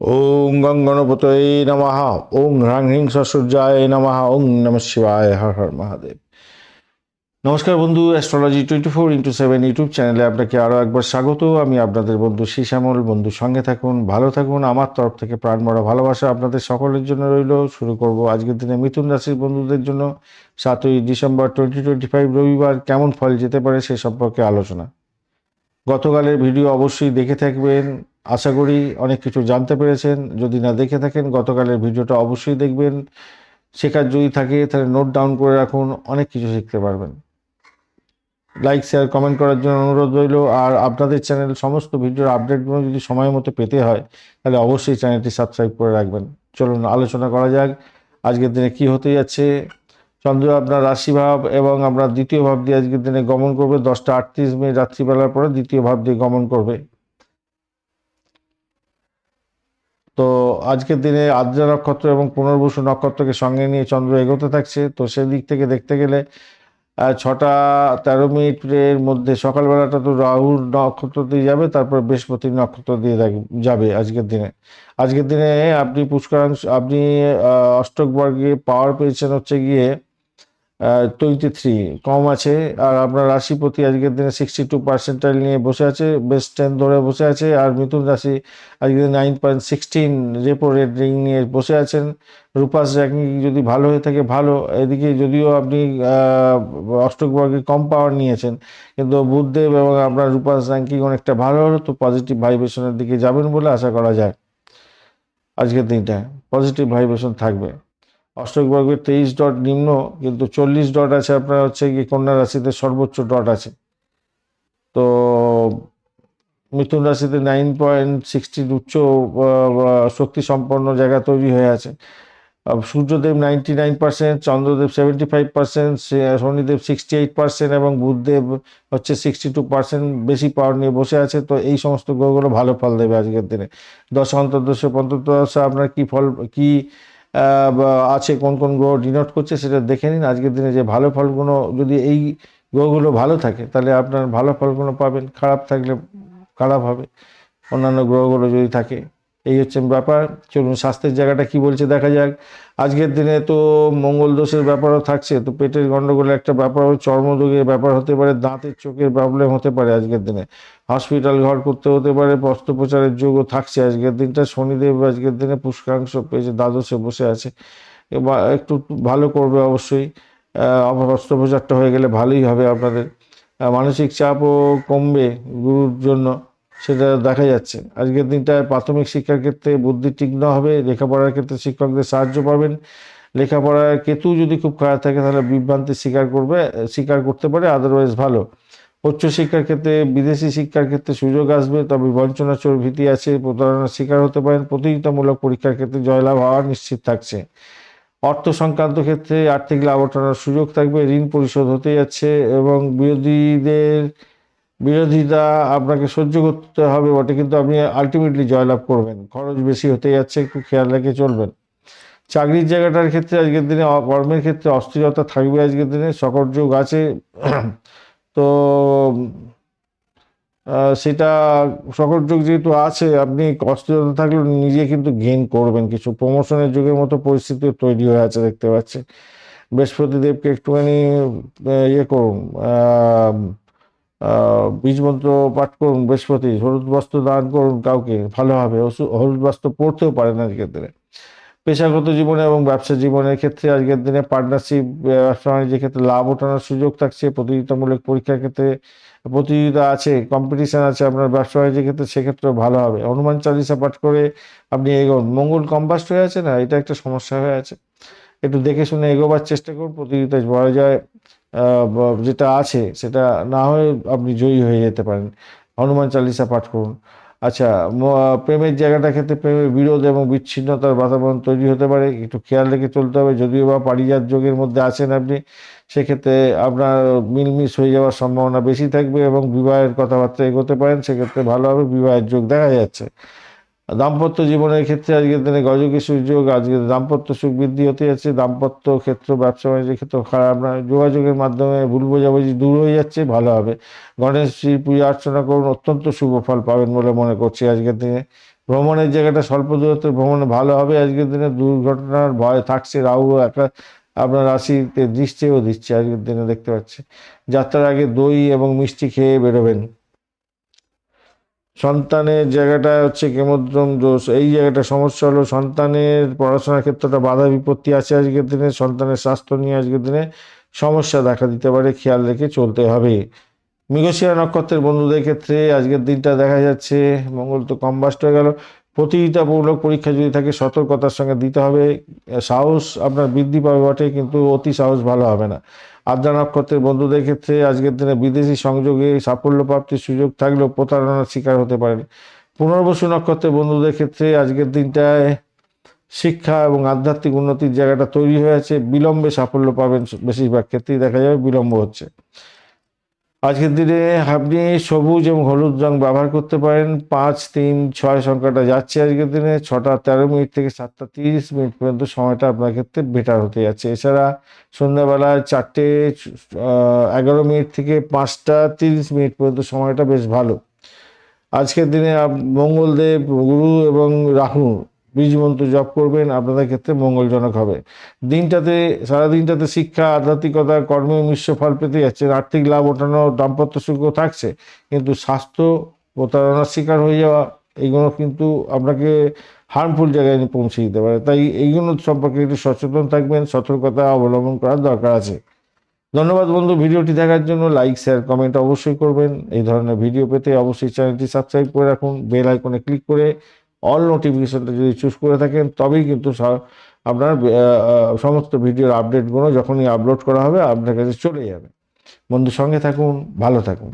ওং গং গণপতয়ে নমঃ। ওং হ্রাং হ্রিং সূর্যায় নমঃ। ওং নমঃ শিবায়। হর হর মহাদেব। নমস্কার বন্ধু, অ্যাস্ট্রোলজি 24x7 ইউটিউব চ্যানেলে আপনাকে আরও একবার স্বাগত। আমি আপনাদের বন্ধু শ্যামল। বন্ধু সঙ্গে থাকুন, ভালো থাকুন। আমার তরফ থেকে প্রাণ ভরা ভালোবাসা আপনাদের সকলের জন্য রইল। শুরু করব আজকের দিনে মিথুন রাশির বন্ধুদের জন্য 7ই ডিসেম্বর 2025 রবিবার কেমন ফল যেতে পারে সে সম্পর্কে আলোচনা। গতকালের ভিডিও অবশ্যই দেখে থাকবেন, আশা করি অনেক কিছু জানতে পেরেছেন। যদি না দেখে থাকেন গতকালের ভিডিওটা অবশ্যই দেখবেন। শেখার যদি থাকে তাহলে নোট ডাউন করে রাখুন, অনেক কিছু শিখতে পারবেন। লাইক শেয়ার কমেন্ট করার জন্য অনুরোধ রইল। আর আপনাদের চ্যানেল সমস্ত ভিডিওর আপডেটগুলো যদি সময় মতো পেতে হয় তাহলে অবশ্যই চ্যানেলটি সাবস্ক্রাইব করে রাখবেন। চলুন আলোচনা করা যাক আজকের দিনে কি হতে যাচ্ছে। চন্দ্র আপনার রাশিভাব এবং আপনার দ্বিতীয় ভাব দিয়ে আজকের দিনে গমন করবে। 10টা 38 মিনিট রাত্রিবেলার পরে দ্বিতীয় ভাব দিয়ে গমন করবে। তো আজকের দিনে আদ্রা নক্ষত্র এবং পুনর্বসু নক্ষত্রকে সঙ্গে নিয়ে চন্দ্র এগোতে থাকছে। তো সেদিক থেকে দেখতে গেলে 6টা 13 মিনিটের মধ্যে সকালবেলাটা তো রাহুর নক্ষত্র দিয়ে যাবে, তারপর বৃহস্পতির নক্ষত্র দিয়ে যাবে আজকের দিনে আপনি আপনি অষ্টক বর্গে পাওয়ার পেয়েছেন হচ্ছে গিয়ে 23 কম আছে। আর আপনার রাশিপতি আজকের দিনে 62 নিয়ে বসে আছে, বেস্ট 10 ধরে বসে আছে। আর মিথুন রাশি আজকে 9.16 রেপো রেট রিং নিয়ে বসে আছেন। রূপাস র্যাঙ্কিং যদি ভালো হয়ে থাকে ভালো। এদিকে যদিও আপনি অষ্টক বর্গে কম পাওয়ার নিয়েছেন, কিন্তু বুধদেব এবং আপনার রূপাস র্যাঙ্কিং অনেকটা ভালো হলো, তো পজিটিভ ভাইব্রেশনের দিকে যাবেন বলে আশা করা যায়। আজকের দিনটা পজিটিভ ভাইব্রেশন থাকবে। অষ্টক বর্গের 23 ডট নিম্ন, কিন্তু 40 ডট আছে আপনার হচ্ছে কি কন্যা রাশিতে সর্বোচ্চ ডট আছে। তো মিথুন রাশিতে 9.16 উচ্চ শক্তি সম্পন্ন জায়গা তৈরি হয়ে আছে। সূর্যদেব 99%, চন্দ্রদেব 75%, শনিদেব 68% এবং বুধদেব হচ্ছে 62% বেশি পাওয়ার নিয়ে বসে আছে। তো এই সমস্ত গ্রহগুলো ভালো ফল দেবে আজকের দিনে। দশা অন্তর্দশা পঞ্চদশা আপনার কি ফল কি আছে, কোন কোন গ্রহ ডিনোট করছে সেটা দেখে নিন। আজকের দিনে যে ভালো ফলগুলো, যদি এই গ্রহগুলো ভালো থাকে তাহলে আপনার ভালো ফলগুলো পাবেন, খারাপ থাকলে খারাপ হবে অন্যান্য গ্রহগুলো যদি থাকে। এই হচ্ছে ব্যাপার। চলুন স্বাস্থ্যের জায়গাটা কি বলছে দেখা যাক। আজকের দিনে তো মঙ্গল দোষের ব্যাপারও থাকছে, তো পেটের গন্ডগোলের একটা ব্যাপার, চর্মরোগের ব্যাপার হতে পারে, দাঁতের চোখের প্রবলেম হতে পারে আজকের দিনে, হসপিটাল ঘর করতে হতে পারে, অস্ত্রোপচারের যোগও থাকছে আজকের দিনটা। শনিদেব আজকের দিনে পুষ্করাংশ পেয়েছে, দ্বাদশে বসে আছে, এবার একটু ভালো করবে অবশ্যই। অস্ত্রোপচারটা হয়ে গেলে ভালোই হবে আপনাদের। মানসিক চাপও কমবে গুরুর জন্য, সেটা দেখা যাচ্ছে। আজকের দিনটায় প্রাথমিক শিক্ষার ক্ষেত্রে বুদ্ধি তীক্ষ্ণ হবে, লেখাপড়ার ক্ষেত্রে শিক্ষকদের সাহায্য পাবেন। লেখাপড়ার কেতু যদি খুব খারাপ থাকে তাহলে বিভ্রান্তি স্বীকার করতে পারে, আদারওয়াইজ ভালো। উচ্চশিক্ষার ক্ষেত্রে বিদেশি শিক্ষার ক্ষেত্রে সুযোগ আসবে, তবে বঞ্চনা চোর ভীতি আছে, প্রতারণার শিকার হতে পারেন। প্রতিযোগিতামূলক পরীক্ষার ক্ষেত্রে জয়লাভ হওয়া নিশ্চিত থাকছে। অর্থ সংক্রান্ত ক্ষেত্রে আর্থিক লাভ ওঠানোর সুযোগ থাকবে, ঋণ পরিশোধ হতে যাচ্ছে এবং বিরোধিতা আপনাকে সহ্য করতে হবে বটে, কিন্তু আপনি আলটিমেটলি জয়লাভ করবেন। খরচ বেশি হতে যাচ্ছে, একটু খেয়াল রেখে চলবেন। চাকরির জায়গাটার ক্ষেত্রে আজকের দিনে কর্মের ক্ষেত্রে অস্থিরতা থাকবে আজকের দিনে, সকট যোগ আছে। তো সেটা সকট যোগ যেহেতু আছে, আপনি অস্থিরতা থাকলেও নিজে কিন্তু গেইন করবেন, কিছু প্রমোশনের যুগের মতো পরিস্থিতি তৈরি হয়ে আছে দেখতে পাচ্ছি। বৃহস্পতিদেবকে একটুখানি ইয়ে করুন, বীজ মন্ত্র পাঠ করুন, বৃহস্পতি হলুদ বস্ত্র দান করুন কাউকে, ভালো হবে। হলুদ বস্ত্র পড়তেও পারেন আজকের দিনে। পেশাগত জীবনে এবং ব্যবসা জীবনের ক্ষেত্রে আজকের দিনে পার্টনারশিপ, ব্যবসা বাণিজ্যের ক্ষেত্রে লাভ ওঠানোর সুযোগ থাকছে। প্রতিযোগিতামূলক পরীক্ষার ক্ষেত্রে প্রতিযোগিতা আছে, কম্পিটিশন আছে আপনার ব্যবসা বাণিজ্যের ক্ষেত্রে, সেক্ষেত্রেও ভালো হবে। হনুমান চালিসা পাঠ করে আপনি এগোন। মঙ্গল কম্বাস্ট হয়ে আছে না, এটা একটা সমস্যা হয়ে আছে, একটু দেখে শুনে এগোবার চেষ্টা করুন। প্রতিযোগিতায় বলা যায় যেটা আছে সেটা না হয়ে আপনি জয়ী হয়ে যেতে পারেন। হনুমান চালিসা পাঠ করুন। আচ্ছা, প্রেমের জায়গাটা ক্ষেত্রে প্রেমের বিরোধ এবং বিচ্ছিন্নতার বাতাবরণ তৈরি হতে পারে, একটু খেয়াল রেখে চলতে হবে। যদিও বা পারিজাত যোগের মধ্যে আছেন আপনি, সেক্ষেত্রে আপনার মিলমিশ হয়ে যাওয়ার সম্ভাবনা বেশি থাকবে এবং বিবাহের কথাবার্তা এগোতে পারেন, সেক্ষেত্রে ভালো হবে, বিবাহের যোগ দেখা যাচ্ছে। দাম্পত্য জীবনের ক্ষেত্রে আজকের দিনে গজকেশরী যোগ, আজকের দাম্পত্য সুখ বৃদ্ধি হতে যাচ্ছে। দাম্পত্য ক্ষেত্র, ব্যবসা বাণিজ্যের ক্ষেত্রে খারাপ নয়, যোগাযোগের মাধ্যমে ভুল বোঝাবুঝি দূর হয়ে যাচ্ছে, ভালো হবে। গণেশজির পূজা অর্চনা করুন, অত্যন্ত শুভ ফল পাবেন বলে মনে করছি আজকের দিনে। ভ্রমণের জায়গাটা স্বল্প দূরত্বের ভ্রমণে ভালো হবে। আজকের দিনে দুর্ঘটনার ভয় থাকছে, রাহু একা আপনার রাশিতে দৃষ্টিও দিচ্ছে আজকের দিনে দেখতে পাচ্ছি। যাত্রার আগে দই এবং মিষ্টি খেয়ে বেরোবেন। সন্তানের জায়গাটা হচ্ছে কেমদ্রম দোষ, এই জায়গাটা সমস্যা হলো সন্তানের পড়াশোনার ক্ষেত্রটা বাধা বিপত্তি আছে আজকের দিনে। সন্তানের স্বাস্থ্য নিয়ে আজকের দিনে সমস্যা দেখা দিতে পারে, খেয়াল রেখে চলতে হবে। মৃগশিরা নক্ষত্রের বন্ধুদের ক্ষেত্রে আজকের দিনটা দেখা যাচ্ছে মঙ্গল তো কম্বাস্ট হয়ে গেল। প্রতিযোগিতামূলক পরীক্ষা যদি থাকে সতর্কতার সঙ্গে দিতে হবে। সাহস আপনার বৃদ্ধি পাবে বটে, কিন্তু অতি সাহস ভালো হবে না। আদ্রা নক্ষত্রের বন্ধুদের ক্ষেত্রে আজকের দিনে বিদেশি সংযোগে সাফল্য প্রাপ্তির সুযোগ থাকলেও প্রতারণার শিকার হতে পারেন। পুনর্বসু নক্ষত্রের বন্ধুদের ক্ষেত্রে আজকের দিনটায় শিক্ষা এবং আধ্যাত্মিক উন্নতির জায়গাটা তৈরি হয়ে আছে, বিলম্বে সাফল্য পাবেন, বেশিরভাগ ক্ষেত্রেই দেখা যাবে বিলম্ব হচ্ছে। আজকের দিনে আপনি সবুজ এবং হলুদ রং ব্যবহার করতে পারেন। 5, 3, 6 সংখ্যাটা যাচ্ছে আজকের দিনে। 6টা 13 মিনিট থেকে 7টা 30 মিনিট পর্যন্ত সময়টা আপনার ক্ষেত্রে বেটার হতে যাচ্ছে। এছাড়া সন্ধ্যাবেলায় 4টে 11 মিনিট থেকে 5টা 30 মিনিট পর্যন্ত সময়টা বেশ ভালো। আজকের দিনে মঙ্গলদেব, গুরু এবং রাহু বীজ মন্ত্র জপ করবেন, আপনাদের ক্ষেত্রে মঙ্গলজনক হবে। দিনটাতে সারাদিনটাতে শিক্ষা, আধ্যাত্মিকতা, কর্মে মিশ্র ফল পেতে যাচ্ছেন। আর্থিক লাভ ওঠানো, দাম্পত্য সুখ থাকছে, কিন্তু স্বাস্থ্য প্রতারণার শিকার হয়ে যাওয়া এইগুলো কিন্তু আপনাকে হার্মফুল জায়গায় নিয়ে পৌঁছে দিতে পারে। তাই এইগুলো সম্পর্কে একটু সচেতন থাকবেন, সতর্কতা অবলম্বন করার দরকার আছে। ধন্যবাদ বন্ধু, ভিডিওটি দেখার জন্য। লাইক, শেয়ার, কমেন্ট অবশ্যই করবেন। এই ধরনের ভিডিও পেতে অবশ্যই চ্যানেলটি সাবস্ক্রাইব করে রাখুন। বেল আইকনে ক্লিক করে অল নোটিফিকেশনটা যদি চুজ করে থাকেন, তবেই কিন্তু আপনার সমস্ত ভিডিওর আপডেটগুলো যখনই আপলোড করা হবে আপনার কাছে চলে যাবে। বন্ধু, সঙ্গে থাকুন, ভালো থাকুন।